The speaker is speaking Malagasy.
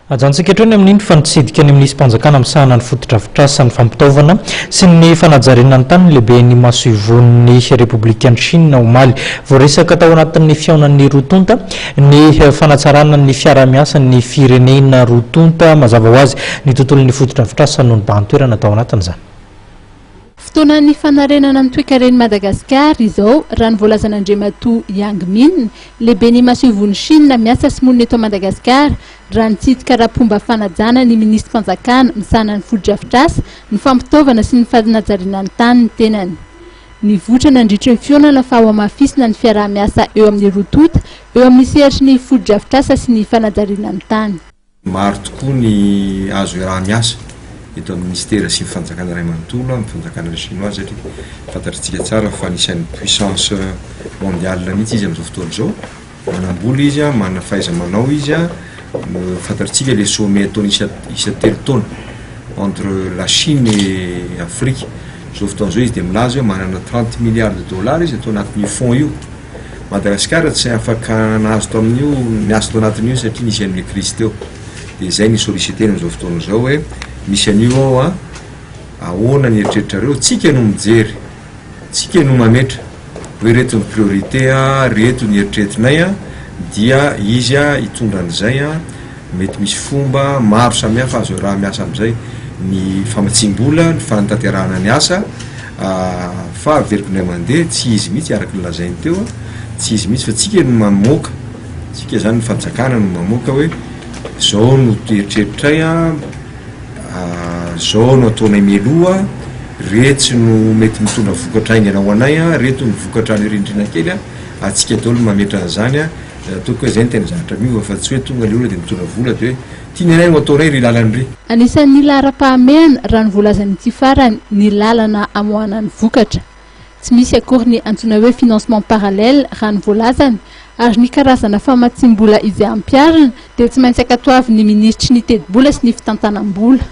ajantsika etrany amin'iny fanitsidika ny ministry mpanjakana amsahana ny fotodrafitrasa ny fampitaovana sy ny fanajariana ny tany lehibe ny maso ivon'ny Republikan'ny Chine omaly voaresaka tao anatin'ny fiaonan'ny rotonta ny fanatsarana ny fiara-miasa ny firenena rotonta mazava ho azy ny tontolon'ny fotodrafitrasa noho ny bahantoerana tao anatin'izany. Fotoana ny fanarenana ny toekareny Madagasikara izao raha ny voalazan'Andriamatoa Yang Min lehibe ny maso ivon'ny Chine miasa sy monina eto Madagasikara raha nitsidika rapomba fanajana ny ministry mpanjakana misahana ny fotodrafitrasa ny fampitaovana sy ny fanajariana ny tany ny tenany. Ny votra nandritra ny fiaonana fa ao amafisina ny fiaraha-miasa eo amin'ny rotonta eo amin'ny sehatry ny fotodrafitrasa sy ny fanajariana ny tany. Maro tokoa ny azo raha-miasa eto amin'ny ministera sy ny fanjakana iray manontolo amin'ny fanjakana chinois satria fantatritsika tsara fa anisan'ny puissance mondiale mihitsy izy amin'izao fotoana izao. Manambola izy, manana fahaiza-manao izy, fantatritsika le sommet ataony isa telo taona entre la Chine et Afrique. Izao fotoana izao izy dia milaza hoe manana 30 milliards de dollars izy atao anatin'io fond io. Madagasikara tsy afaka nahazo tao amin'io, niasa tao anatin'io satria nisy an'ilay crise teo. Dia izay ny sollicité amin'izao fotoana izao hoe misy an'io ao ahoana ny eritreritrareo tsika no mijery, tsika no mametra hoe reto ny priorité reto ny eritreretinay dia izy hitondra an'izay mety misy fomba maro samihafa azo raha miasa amin'izay ny famatsim-bola ny fanantanterahana ny asa fa veriko ny mandeha tsy izy mihitsy araka ny lazainy teo tsy izy mihitsy fa tsika no mamoaka tsika zany ny fanjakana no mamoaka hoe zao no eritreritray zao no ataonay meloa reto no mety mitondra vokatra ainy ianao anay reto ny vokatra ny rindrina kely atsika daholo mametra an'izany toko hoe zay ny tena zavatra miova fa tsy hoe tonga le olona dia mitondra vola dia hoe tiany anay no ataonay ry lalany ry. Anisan'ny lara-pahamehana raha ny voalazany ity farany ny lalana amohanany vokatra. Tsy misy akory ny antsoina hoe financement parallèle raha ny voalazany ary ny karazana famatsim-bola izay ampiarina dia tsy maintsy akatoavy ny ministry ny tedi-bola sy ny fitantanam-bola.